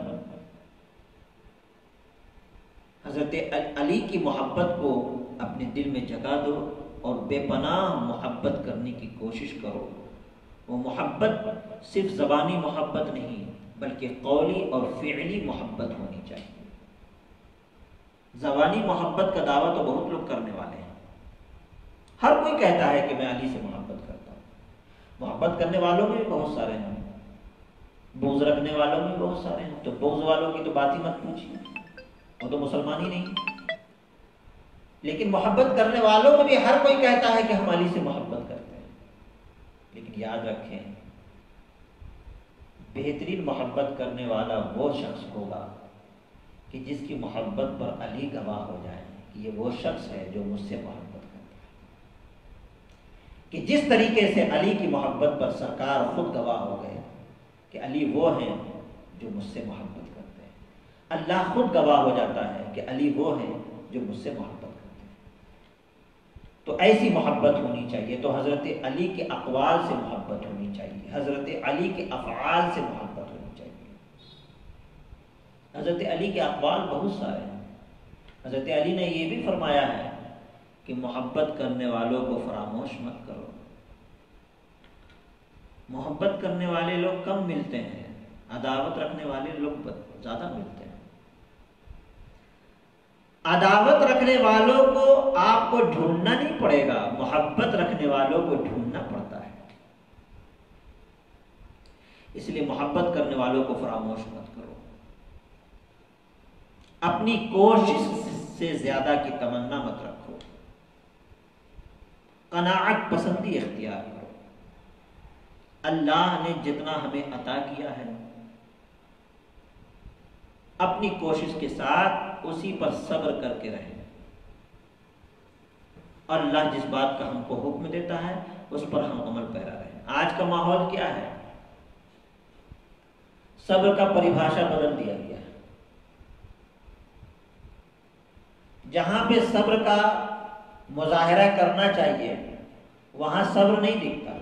حضرت علی کی محبت کو اپنے دل میں جگا دو اور بے پناہ محبت کرنے کی کوشش کرو۔ وہ محبت صرف زبانی محبت نہیں بلکہ قولی اور فعلی محبت ہونی چاہیے۔ زبانی محبت کا دعویٰ تو بہت لوگ کرنے والے ہیں، ہر کوئی کہتا ہے کہ میں علی سے محبت کرتا ہوں۔ محبت کرنے والوں میں بھی بہت سارے ہیں، بغض رکھنے والوں میں بھی بہت سارے ہیں۔ تو بغض والوں کی تو بات ہی مت پوچھیے، وہ تو مسلمان ہی نہیں۔ لیکن محبت کرنے والوں میں بھی ہر کوئی کہتا ہے کہ ہم علی سے محبت کرتے ہیں۔ لیکن یاد رکھیں، بہترین محبت کرنے والا وہ شخص ہوگا کہ جس کی محبت پر علی گواہ ہو جائے کہ یہ وہ شخص ہے جو مجھ سے محبت کرتا ہے، کہ جس طریقے سے علی کی محبت پر سرکار خود گواہ ہو گئے کہ علی وہ ہیں جو مجھ سے محبت کرتے ہیں۔ اللہ خود گواہ ہو جاتا ہے کہ علی وہ ہیں جو مجھ سے محبت کرتے ہیں۔ تو ایسی محبت ہونی چاہیے۔ تو حضرت علی کے اقوال سے محبت ہونی چاہیے، حضرت علی کے افعال سے محبت ہونی چاہیے۔ حضرت علی کے اقوال بہت سارے ہیں۔ حضرت علی نے یہ بھی فرمایا ہے کہ محبت کرنے والوں کو فراموش مت کرو۔ محبت کرنے والے لوگ کم ملتے ہیں، عداوت رکھنے والے لوگ زیادہ ملتے ہیں۔ عداوت رکھنے والوں کو آپ کو ڈھونڈنا نہیں پڑے گا، محبت رکھنے والوں کو ڈھونڈنا پڑتا ہے۔ اس لیے محبت کرنے والوں کو فراموش مت کرو، اپنی کوشش سے زیادہ کی تمنا مت رکھو، قناعت پسندی اختیار کرو۔ اللہ نے جتنا ہمیں عطا کیا ہے اپنی کوشش کے ساتھ اسی پر صبر کر کے رہیں، اور اللہ جس بات کا ہم کو حکم دیتا ہے اس پر ہم عمل پیرا رہیں۔ آج کا ماحول کیا ہے؟ صبر کا پریبھاشا بدل دیا گیا ہے۔ جہاں پہ صبر کا مظاہرہ کرنا چاہیے وہاں صبر نہیں دکھتا،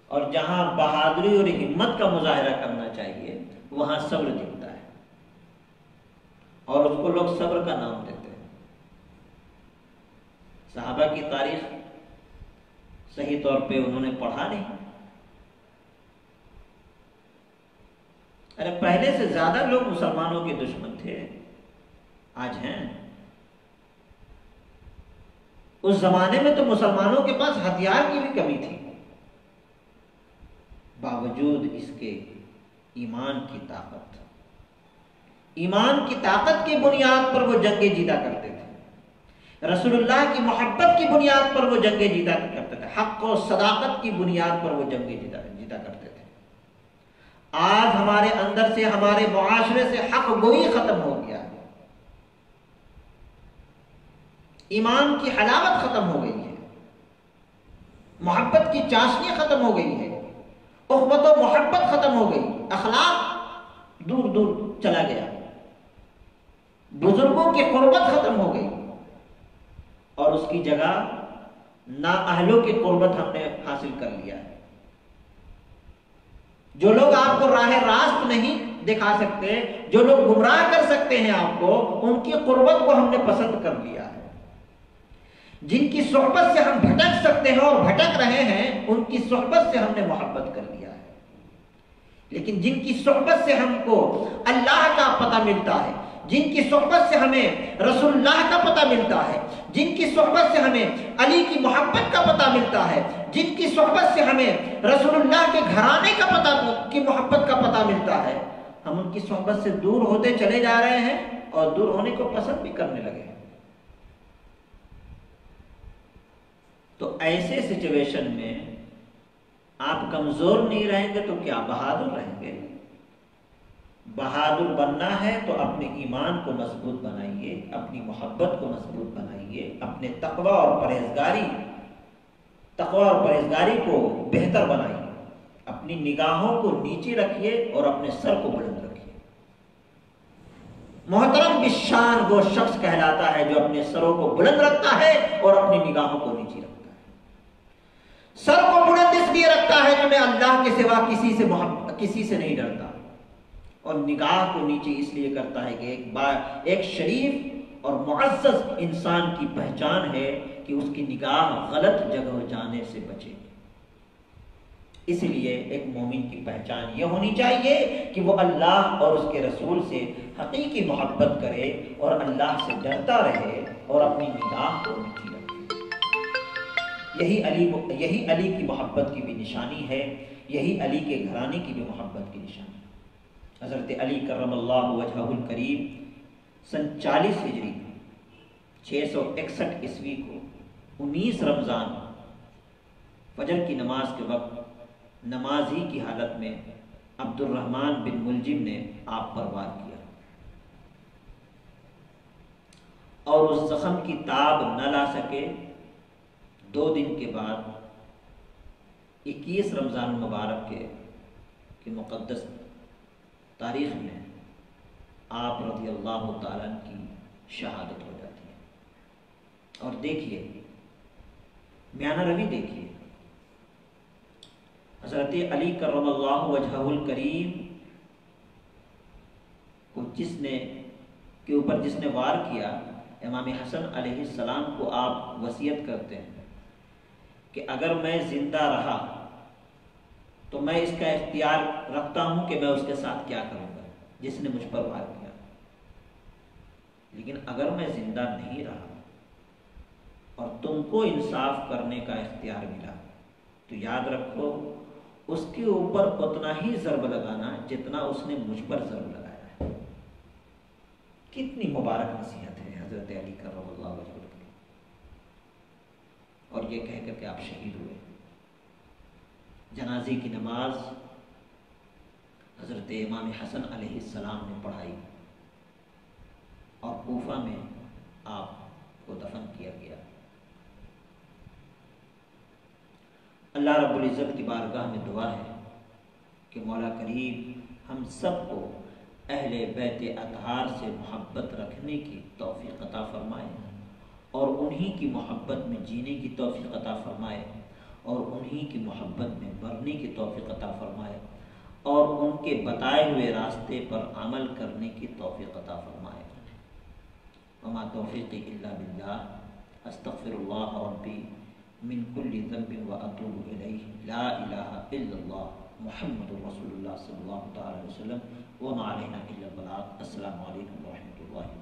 اور جہاں بہادری اور ہمت کا مظاہرہ کرنا چاہیے وہاں صبر دکھتا ہے، اور اس کو لوگ صبر کا نام دیتے ہیں۔ صحابہ کی تاریخ صحیح طور پہ انہوں نے پڑھا نہیں، ارے پہلے سے زیادہ لوگ مسلمانوں کے دشمن تھے، آج ہیں۔ اس زمانے میں تو مسلمانوں کے پاس ہتھیار کی بھی کمی تھی، باوجود اس کے ایمان کی طاقت کی بنیاد پر وہ جنگیں جیتا کرتے تھے، رسول اللہ کی محبت کی بنیاد پر وہ جنگیں جیتا کرتے تھے، حق و صداقت کی بنیاد پر وہ جنگیں جیتا کرتے تھے۔ آج ہمارے اندر سے، ہمارے معاشرے سے حق گوئی ختم ہو گیا ہے، ایمان کی حلاوت ختم ہو گئی ہے، محبت کی چاشنی ختم ہو گئی ہے، اخوت و محبت ختم ہو گئی، اخلاق دور دور چلا گیا، بزرگوں کی قربت ختم ہو گئی، اور اس کی جگہ نااہلوں کی قربت ہم نے حاصل کر لیا ہے۔ جو لوگ آپ کو راہ راست نہیں دکھا سکتے، جو لوگ گمراہ کر سکتے ہیں آپ کو، ان کی قربت کو ہم نے پسند کر لیا ہے۔ جن کی صحبت سے ہم بھٹک سکتے ہیں اور بھٹک رہے ہیں، ان کی صحبت سے ہم نے محبت کر لیا ہے۔ لیکن جن کی صحبت سے ہم کو اللہ کا پتہ ملتا ہے، جن کی صحبت سے ہمیں رسول اللہ کا پتہ ملتا ہے، جن کی صحبت سے ہمیں علی کی محبت کا پتہ ملتا ہے، جن کی صحبت سے ہمیں رسول اللہ کے گھرانے کا پتہ کی محبت کا پتہ ملتا ہے، ہم ان کی صحبت سے دور ہوتے چلے جا رہے ہیں اور دور ہونے کو پسند بھی کرنے لگے ہیں۔ تو ایسے سچویشن میں آپ کمزور نہیں رہیں گے تو کیا بہادر رہیں گے؟ بہادر بننا ہے تو اپنے ایمان کو مضبوط بنائیے، اپنی محبت کو مضبوط بنائیے، اپنے تقوی اور پرہیزگاری کو بہتر بنائیے، اپنی نگاہوں کو نیچے رکھیے اور اپنے سر کو بلند رکھیے۔ محترم بالشان وہ شخص کہلاتا ہے جو اپنے سروں کو بلند رکھتا ہے اور اپنی نگاہوں کو نیچے رکھتا ہے۔ سر کو بلند اس لیے رکھتا ہے کہ میں اللہ کے سوا کسی سے نہیں ڈرتا، اور نگاہ کو نیچے اس لیے کرتا ہے کہ ایک شریف اور معزز انسان کی پہچان ہے کہ اس کی نگاہ غلط جگہ جانے سے بچے۔ اس لیے ایک مومن کی پہچان یہ ہونی چاہیے کہ وہ اللہ اور اس کے رسول سے حقیقی محبت کرے اور اللہ سے ڈرتا رہے اور اپنی نگاہ کو نیچے رکھے۔ یہی علی کی محبت کی بھی نشانی ہے، یہی علی کے گھرانے کی بھی محبت کی نشانی ہے۔ حضرت علی کرم اللہ وجہہ الکریم سن 40 ہجری 661 عیسوی کو 19 رمضان فجر کی نماز کے وقت نماز ہی کی حالت میں عبد الرحمن بن ملجم نے آپ پر وار کیا، اور اس زخم کی تاب نہ لا سکے۔ 2 دن کے بعد 21 رمضان مبارک کے مقدس تاریخ میں آپ رضی اللہ تعالیٰ کی شہادت ہو جاتی ہے۔ اور دیکھیے میانہ روی، دیکھیے حضرت علی کرم اللہ وجہہ الکریم کو کے اوپر جس نے وار کیا، امام حسن علیہ السلام کو آپ وصیت کرتے ہیں کہ اگر میں زندہ رہا تو میں اس کا اختیار رکھتا ہوں کہ میں اس کے ساتھ کیا کروں گا جس نے مجھ پر وار کیا، لیکن اگر میں زندہ نہیں رہا اور تم کو انصاف کرنے کا اختیار ملا تو یاد رکھو اس کے اوپر اتنا ہی ضرب لگانا جتنا اس نے مجھ پر ضرب لگایا ہے۔ کتنی مبارک نصیحت ہے حضرت علی کرم اللہ وجہہ الکریم۔ اور یہ کہہ کر کے آپ شہید ہوئے۔ جنازے کی نماز حضرت امام حسن علیہ السلام نے پڑھائی اور کوفہ میں آپ کو دفن کیا گیا۔ اللہ رب العزت کی بارگاہ میں دعا ہے کہ مولا کریم ہم سب کو اہل بیت اطہار سے محبت رکھنے کی توفیق عطا فرمائے اور انہی کی محبت میں جینے کی توفیق عطا فرمائے اور انہی کی محبت میں مرنے کی توفیق عطا فرمائے اور ان کے بتائے ہوئے راستے پر عمل کرنے کی توفیق عطا فرمائے۔ وما توفیقی الا باللہ، استغفر اللہ ربی من کل ذنب واتوب الیہ، لا الہ الا اللہ محمد رسول اللہ صلی اللہ تعالی علیہ وسلم، وما علینا الا البلاغ۔ السلام علیکم ورحمۃ اللہ۔